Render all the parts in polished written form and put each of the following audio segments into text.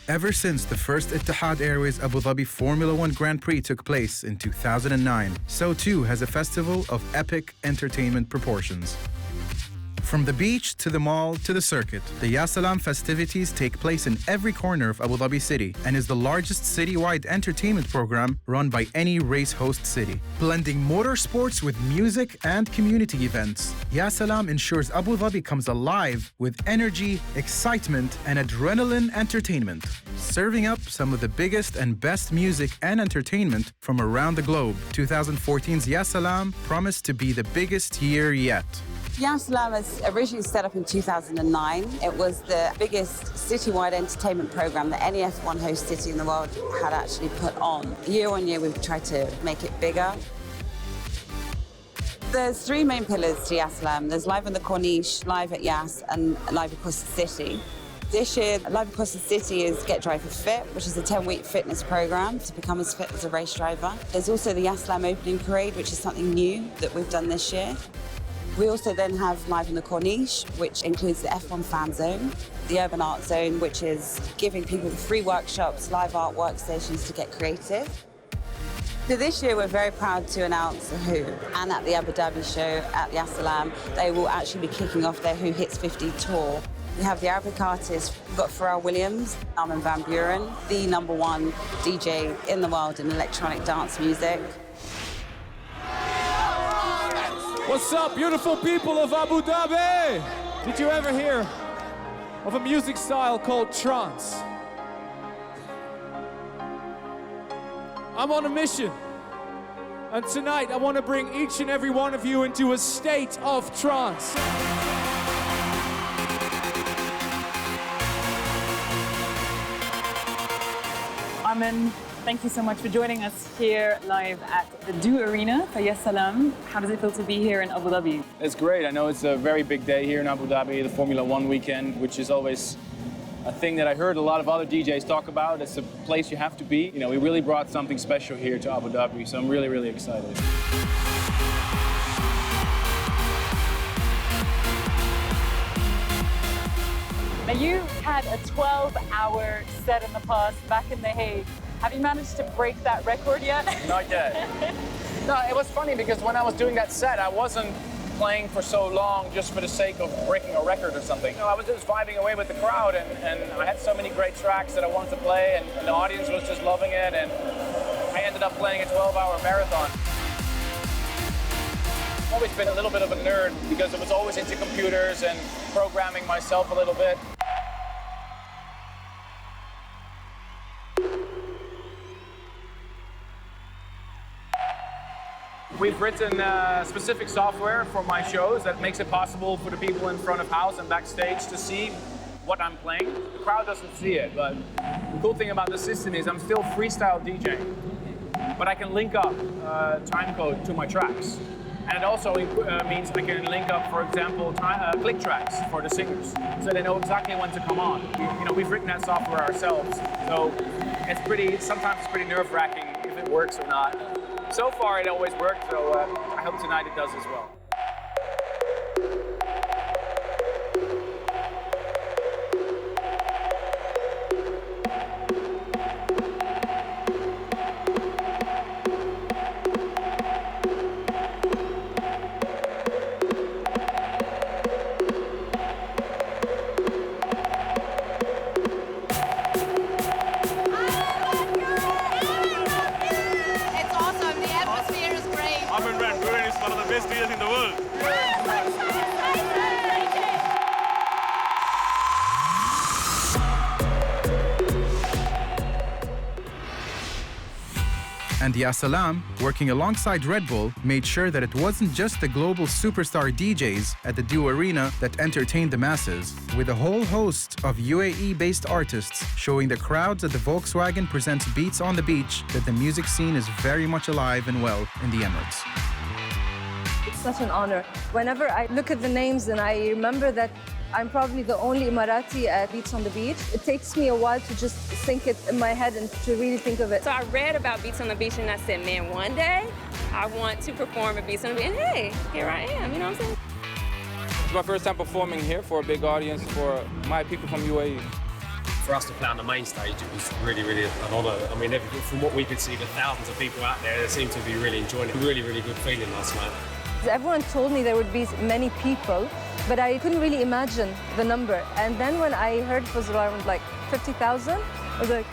Ever since the first Etihad Airways Abu Dhabi Formula One Grand Prix took place in 2009, so too has a festival of epic entertainment proportions. From the beach to the mall to the circuit, the Yasalam festivities take place in every corner of Abu Dhabi city and is the largest citywide entertainment program run by any race host city. Blending motorsports with music and community events, Yasalam ensures Abu Dhabi comes alive with energy, excitement, and adrenaline entertainment, serving up some of the biggest and best music and entertainment from around the globe. 2014's Yasalam promised to be the biggest year yet. Yasalam was originally set up in 2009. It was the biggest citywide entertainment program that any F1 host city in the world had actually put on. Year on year, we've tried to make it bigger. There's three main pillars to Yasalam. There's Live on the Corniche, Live at Yas, and Live across the city. This year, Live across the city is Get Driver Fit, which is a 10-week fitness program to become as fit as a race driver. There's also the Yasalam opening parade, which is something new that we've done this year. We also then have Live on the Corniche, which includes the F1 fan zone, the urban art zone, which is giving people free workshops, live art workstations to get creative. So this year we're very proud to announce Who, and at the Abu Dhabi show at Yasalam, they will actually be kicking off their Who Hits 50 tour. We have the Arabic artists, we've got Pharrell Williams, Armin van Buuren, the #1 DJ in the world in electronic dance music. What's up, beautiful people of Abu Dhabi? Did you ever hear of a music style called trance? I'm on a mission. And tonight I want to bring each and every one of you into a state of trance. Armin, thank you so much for joining us here live at the Do Arena for Yasalam. How does it feel to be here in Abu Dhabi? It's great. I know it's a very big day here in Abu Dhabi, the Formula One weekend, which is always a thing that I heard a lot of other DJs talk about. It's a place you have to be. You know, we really brought something special here to Abu Dhabi, so I'm really, really excited. Now, you had a 12-hour set in the past, back in The Hague. Have you managed to break that record yet? Not yet. No, it was funny because when I was doing that set, I wasn't playing for so long just for the sake of breaking a record or something. You know, I was just vibing away with the crowd, and I had so many great tracks that I wanted to play, and the audience was just loving it, and I ended up playing a 12-hour marathon. I've always been a little bit of a nerd because I was always into computers and programming myself a little bit. We've written specific software for my shows that makes it possible for the people in front of house and backstage to see what I'm playing. The crowd doesn't see it, but the cool thing about the system is I'm still freestyle DJing, but I can link up time code to my tracks. And it also means I can link up, for example, click tracks for the singers, so they know exactly when to come on. We've written that software ourselves, so sometimes it's pretty nerve-wracking if it works or not. So far, it always worked, so I hope tonight it does as well. in the world. And Yasalam, working alongside Red Bull, made sure that it wasn't just the global superstar DJs at the Do Arena that entertained the masses, with a whole host of UAE-based artists showing the crowds at the Volkswagen Presents Beats on the Beach that the music scene is very much alive and well in the Emirates. It's such an honor. Whenever I look at the names and I remember that I'm probably the only Emirati at Beats on the Beach, it takes me a while to just think it in my head and to really think of it. So I read about Beats on the Beach and I said, man, one day I want to perform at Beats on the Beach. And hey, here I am, you know what I'm saying? It's my first time performing here for a big audience for my people from UAE. for us to play on the main stage, it was really, really an honour. I mean, from what we could see, the thousands of people out there, they seem to be really enjoying it. Really, really good feeling last night. Everyone told me there would be many people, but I couldn't really imagine the number. And then when I heard it was around like 50,000, I was like,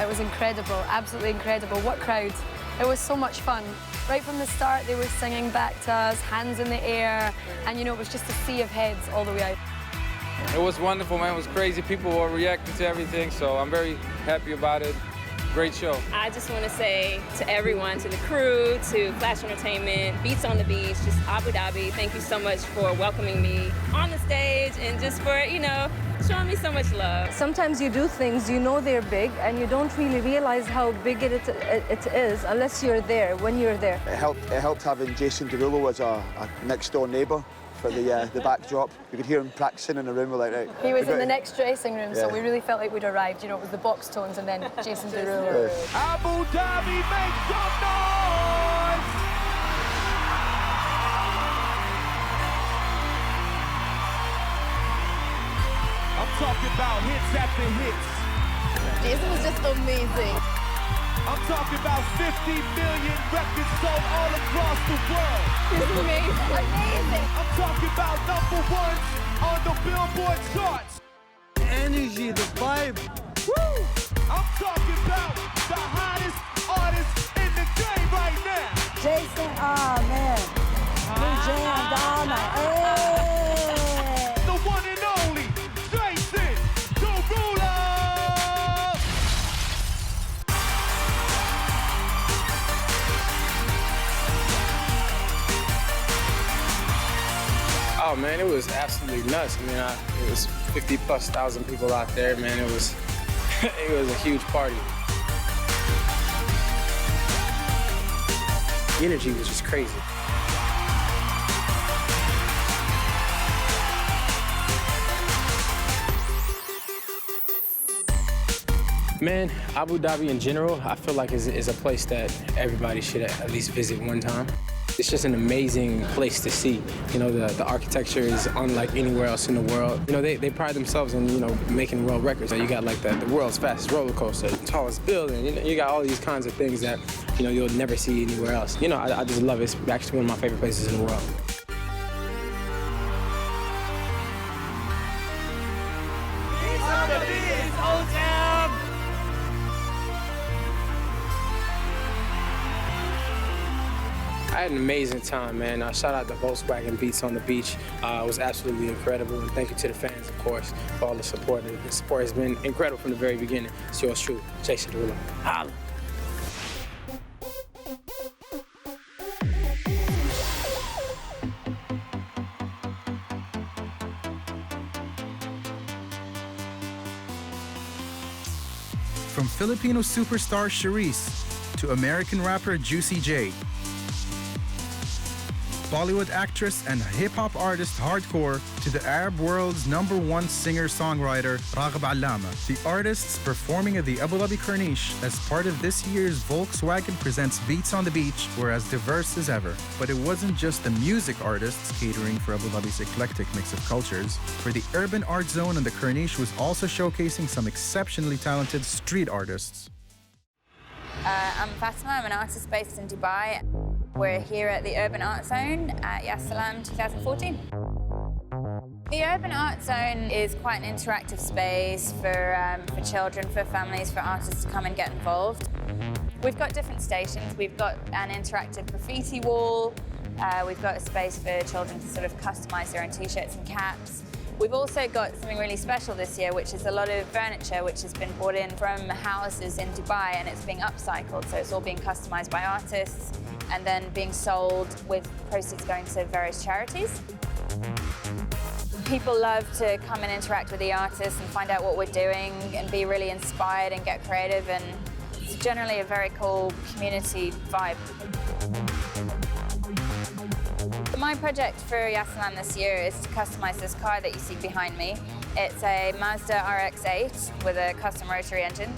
It was incredible, absolutely incredible. What crowd. It was so much fun. Right from the start, they were singing back to us, hands in the air, and you know, it was just a sea of heads all the way out. It was wonderful, man. It was crazy. People were reacting to everything, so I'm very happy about it. Great show. I just want to say to everyone, to the crew, to Flash Entertainment, Beats on the Beach, just Abu Dhabi, thank you so much for welcoming me on the stage and just for, you know, showing me so much love. sometimes you do things, you know they're big, and you don't really realize how big it is unless you're there, when you're there. It helped having Jason Derulo as a next-door neighbour for the backdrop. You could hear him practicing in the room. We're like, right. He was in the next dressing room, so we really felt like we'd arrived. You know, it was the box tones and then Jason Derulo. Abu Dhabi, make some noise! I'm talking about hits after hits. Jason was just amazing. I'm talking about 50 million records sold all across the world. It's amazing. Amazing. I'm talking about #1s on the Billboard charts. Energy, the vibe. Woo! I'm talking about the hottest artist in the game right now. Jason, oh man, we jammed all night. Hey. The one and only Jason Derulo. Oh man, it was absolutely nuts. I mean, it was 50,000+ people out there, man. It was a huge party. The energy was just crazy. Man, Abu Dhabi in general, I feel like is a place that everybody should at least visit one time. It's just an amazing place to see. You know, the architecture is unlike anywhere else in the world. You know, they pride themselves in, you know, making world records. So you got like the world's fastest roller coaster, the tallest building. You got all these kinds of things that, you know, you'll never see anywhere else. You know, I just love it. It's actually one of my favorite places in the world. I had an amazing time, man. Shout out to Volkswagen Beats on the Beach. It was absolutely incredible. And thank you to the fans, of course, for all the support. The support has been incredible from the very beginning. It's yours truly, Jason Derulo. Holla. From Filipino superstar Charisse to American rapper Juicy J, Bollywood actress and hip-hop artist Hardcore, to the Arab world's #1 singer-songwriter Raghib Allama. The artists performing at the Abu Dhabi Corniche as part of this year's Volkswagen Presents Beats on the Beach were as diverse as ever. But it wasn't just the music artists catering for Abu Dhabi's eclectic mix of cultures. For the urban art zone on the Corniche was also showcasing some exceptionally talented street artists. I'm Fatima, I'm an artist based in Dubai. We're here at the Urban Art Zone at Yasalam 2014. The Urban Art Zone is quite an interactive space for children, for families, for artists to come and get involved. We've got different stations. We've got an interactive graffiti wall. We've got a space for children to sort of customize their own t-shirts and caps. We've also got something really special this year, which is a lot of furniture which has been brought in from houses in Dubai, and it's being upcycled. So it's all being customized by artists and then being sold with proceeds going to various charities. People love to come and interact with the artists and find out what we're doing and be really inspired and get creative, and it's generally a very cool community vibe. My project for Yasalam this year is to customize this car that you see behind me. It's a Mazda RX-8 with a custom rotary engine.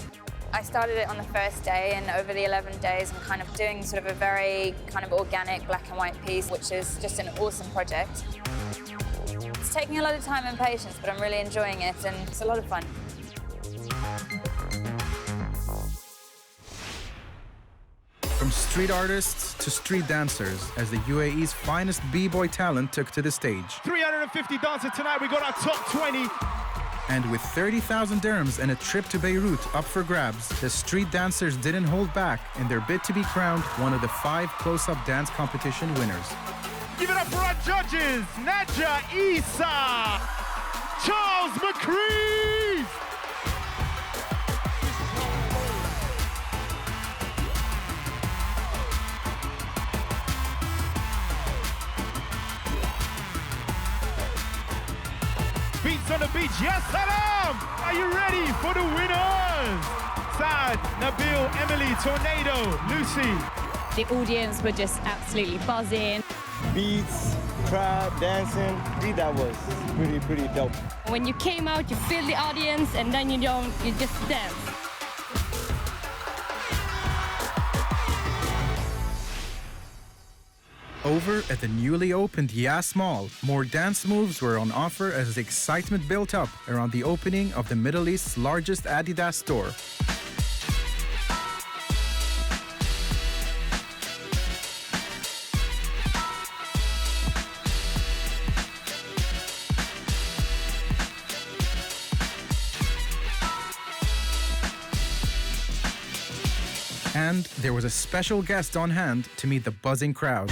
I started it on the first day, and over the 11 days I'm kind of doing sort of a very kind of organic black and white piece, which is just an awesome project. taking a lot of time and patience, but I'm really enjoying it, and it's a lot of fun. From street artists to street dancers, as the UAE's finest b-boy talent took to the stage. 350 dancers tonight, we got our top 20. And with 30,000 dirhams and a trip to Beirut up for grabs, the street dancers didn't hold back in their bid to be crowned one of the 5 close-up dance competition winners. Give it up for our judges, Nadja Issa, Charles McCree. Beats on the beach, Yasalam! Are you ready for the winners? Sad, Nabil, Emily, Tornado, Lucy. The audience were just absolutely buzzing. Beats, crowd, dancing, that was pretty dope. When you came out, you feel the audience, and then you just dance. Over at the newly opened Yas Mall, more dance moves were on offer as excitement built up around the opening of the Middle East's largest Adidas store. And there was a special guest on hand to meet the buzzing crowd.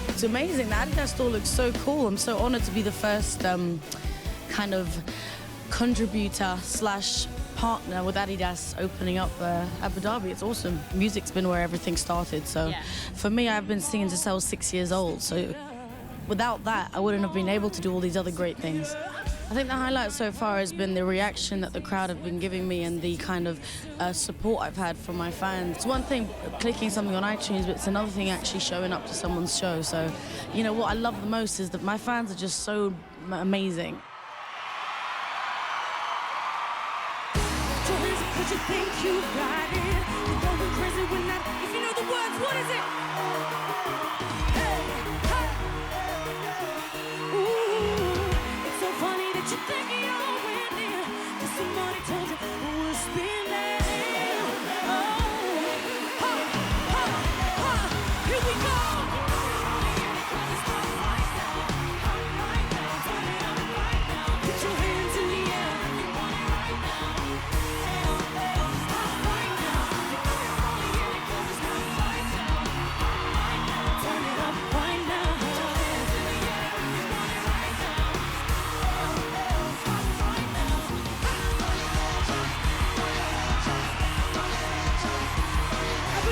It's amazing. The Adidas store looks so cool. I'm so honored to be the first kind of contributor / partner with Adidas opening up Abu Dhabi. It's awesome. Music's been where everything started. So for me, I've been singing since I was 6 years old. So without that, I wouldn't have been able to do all these other great things. I think the highlight so far has been the reaction that the crowd have been giving me and the kind of support I've had from my fans. It's one thing clicking something on iTunes, but it's another thing actually showing up to someone's show. So, you know, what I love the most is that my fans are just so amazing. What you think you got it? You're going crazy when that, if you know the words, what is it? Hey, hey. Ooh, it's so funny that you think you're winning, but somebody told you who was spinning. Oh, ha, ha, ha, here we go. Put your hands in the air.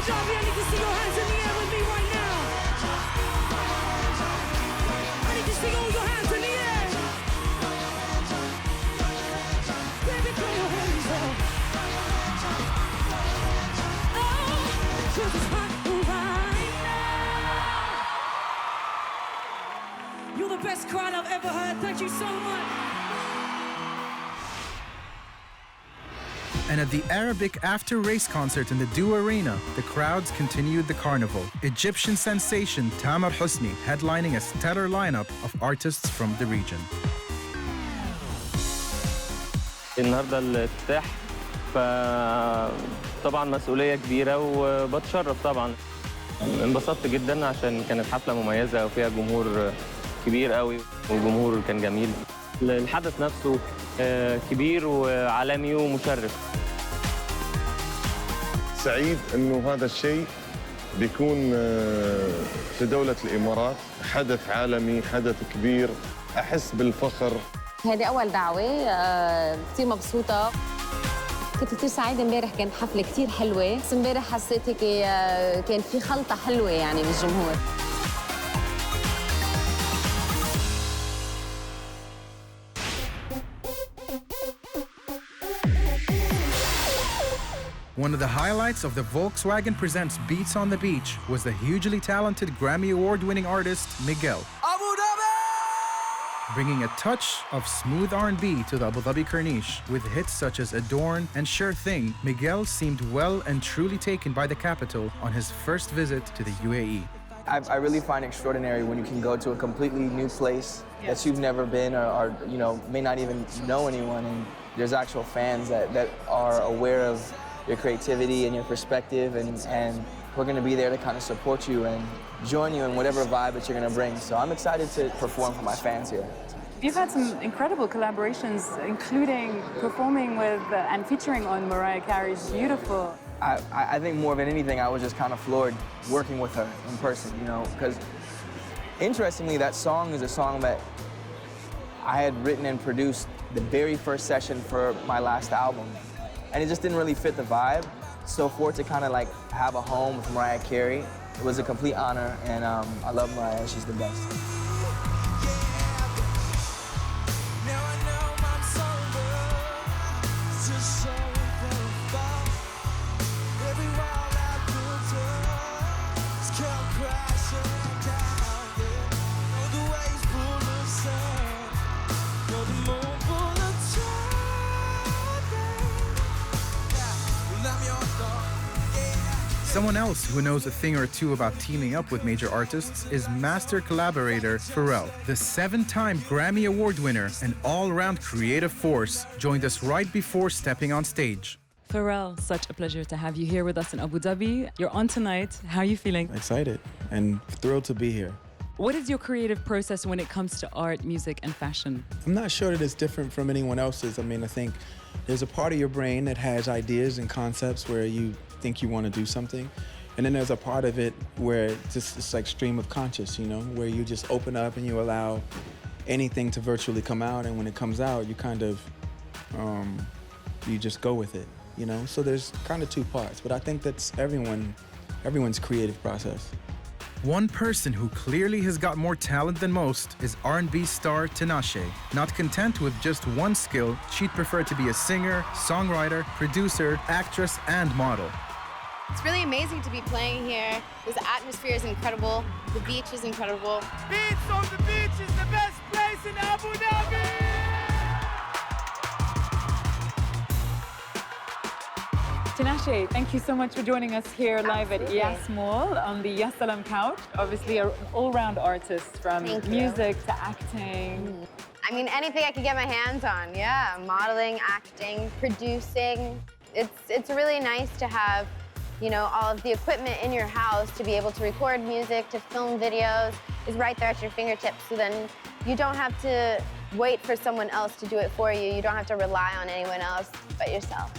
I need to see your hands in the air with me right now. I need to see all your hands in the air. Baby, throw your hands up. Oh, 'cause it's hot right now. You're the best crowd I've ever heard. Thank you so much. And at the Arabic after-race concert in the Du Arena, the crowds continued the carnival. Egyptian sensation Tamer Hosni headlining a stellar lineup of artists from the region. النهارده الافتتاح فطبعا مسؤولية كبيرة وبتشرف طبعا. انبسطت جدا عشان كانت حفلة مميزة وفيها جمهور كبير قوي والجمهور كان جميل. الحدث نفسه كبير وعالمي ومشرف. سعيد انه هذا الشيء بيكون في دولة الامارات حدث عالمي، حدث كبير، احس بالفخر. هذه اول دعوة، كثير مبسوطة. كنت كثير سعيدة امبارح، كانت حفلة كثير حلوة، بس امبارح حسيت هيك كان في خلطة حلوة يعني بالجمهور. One of the highlights of the Volkswagen Presents Beats on the Beach was the hugely talented Grammy Award-winning artist Miguel. Abu Dhabi! Bringing a touch of smooth R&B to the Abu Dhabi Corniche with hits such as Adorn and Sure Thing, Miguel seemed well and truly taken by the capital on his first visit to the UAE. I really find it extraordinary when you can go to a completely new place that you've never been or you know, may not even know anyone, and there's actual fans that are aware of your creativity and your perspective, and we're going to be there to kind of support you and join you in whatever vibe that you're going to bring. So I'm excited to perform for my fans here. You've had some incredible collaborations, including performing with and featuring on Mariah Carey's Beautiful. I think more than anything, I was just kind of floored working with her in person, you know, because interestingly, that song is a song that I had written and produced the very first session for my last album, and it just didn't really fit the vibe. So for it to kind of like have a home with Mariah Carey, it was a complete honor, and I love Mariah, she's the best. Someone else who knows a thing or two about teaming up with major artists is master collaborator Pharrell. The 7-time Grammy Award winner and all-round creative force joined us right before stepping on stage. Pharrell, such a pleasure to have you here with us in Abu Dhabi. You're on tonight. How are you feeling? Excited and thrilled to be here. What is your creative process when it comes to art, music, and fashion? I'm not sure that it's different from anyone else's. I mean, I think there's a part of your brain that has ideas and concepts where you think you want to do something. And then there's a part of it where it's like stream of conscious, you know, where you just open up and you allow anything to virtually come out. And when it comes out, you kind of, you just go with it, you know? So there's kind of two parts, but I think that's everyone's creative process. One person who clearly has got more talent than most is R&B star Tinashe. Not content with just one skill, she'd prefer to be a singer, songwriter, producer, actress, and model. It's really amazing to be playing here. This atmosphere is incredible. The beach is incredible. Beats on the Beach is the best place in Abu Dhabi! Tinashe, thank you so much for joining us here live at Yas Mall on the Yasalam couch. Obviously, an all-round artist from music to acting. I mean, anything I could get my hands on, yeah. Modeling, acting, producing. It's really nice to have, you know, all of the equipment in your house to be able to record music, to film videos, is right there at your fingertips. So then you don't have to wait for someone else to do it for you. You don't have to rely on anyone else but yourself.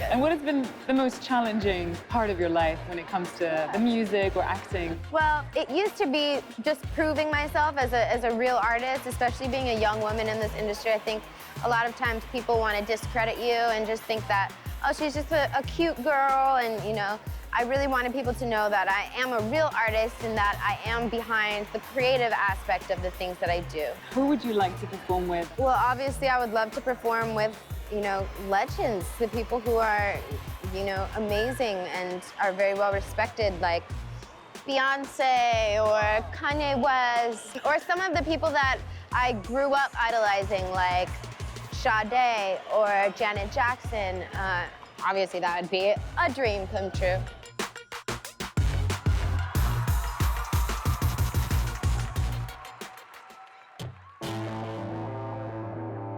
And what has been the most challenging part of your life when it comes to the music or acting? Well, it used to be just proving myself as a real artist, especially being a young woman in this industry. I think a lot of times people want to discredit you and just think that, oh, she's just a cute girl, and, you know, I really wanted people to know that I am a real artist and that I am behind the creative aspect of the things that I do. Who would you like to perform with? Well, obviously, I would love to perform with, you know, legends, the people who are, you know, amazing and are very well respected, like Beyonce or Kanye West, or some of the people that I grew up idolizing, like Sade or Janet Jackson. Obviously, that would be a dream come true.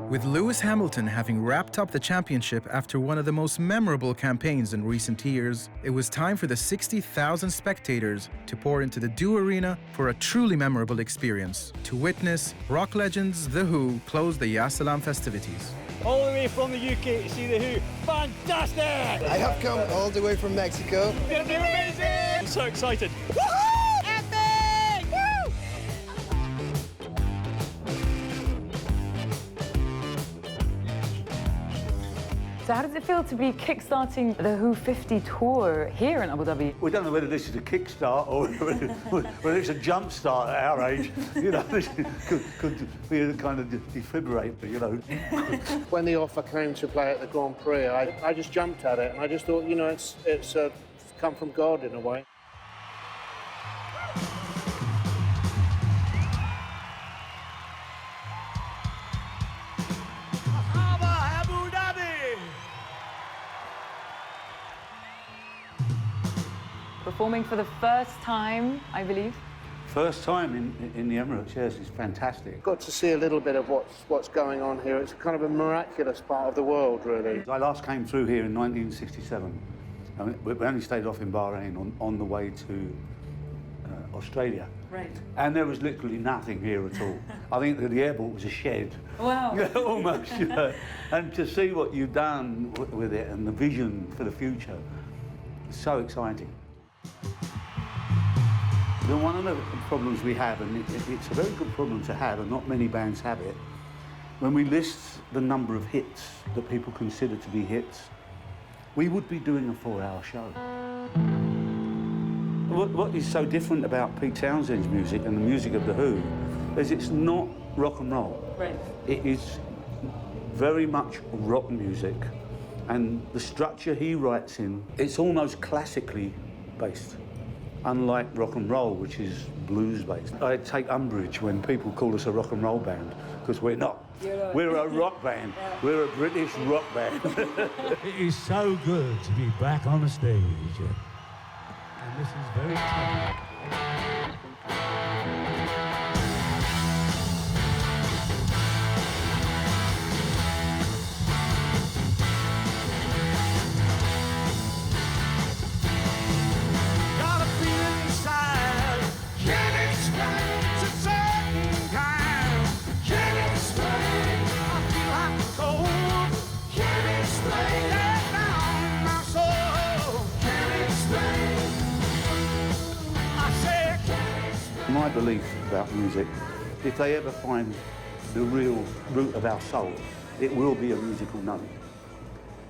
With Lewis Hamilton having wrapped up the championship after one of the most memorable campaigns in recent years, it was time for the 60,000 spectators to pour into the Dew Arena for a truly memorable experience, to witness rock legends The Who close the Yasalam festivities. All the way from the UK to see The Who. Fantastic! I have come all the way from Mexico. It's gonna be amazing! I'm so excited. So how does it feel to be kickstarting the Who 50 tour here in Abu Dhabi? We don't know whether this is a kickstart or whether it's a jump start at our age. You know, this could be a kind of defibrillator, you know. When the offer came to play at the Grand Prix, I just jumped at it, and I just thought, you know, it's come from God in a way. performing for the first time, I believe. First time in the Emirates, yes, it's fantastic. Got to see a little bit of what's going on here. It's kind of a miraculous part of the world, really. I last came through here in 1967. I mean, we only stayed off in Bahrain on the way to Australia. Right. And there was literally nothing here at all. I think that the airport was a shed. Wow. Almost, you know. And to see what you've done with it and the vision for the future, it's so exciting. One of the problems we have, and it's a very good problem to have, and not many bands have it, when we list the number of hits that people consider to be hits, we would be doing a 4-hour show. What is so different about Pete Townshend's music and the music of The Who is it's not rock and roll. Right. It is very much rock music, and the structure he writes in, it's almost classically based. Unlike rock and roll, which is blues-based. I take umbrage when people call us a rock and roll band, because we're not. We're a rock band. We're a British rock band. It is so good to be back on the stage. And this is very tough. My belief about music, if they ever find the real root of our soul, it will be a musical note.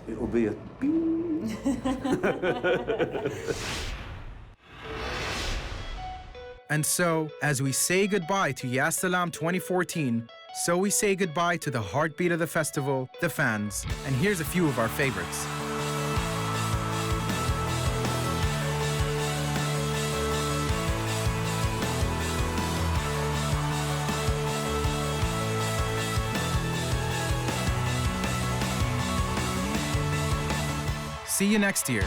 It will be a bing. And so, as we say goodbye to Yasalam 2014, so we say goodbye to the heartbeat of the festival, the fans. And here's a few of our favorites. See you next year.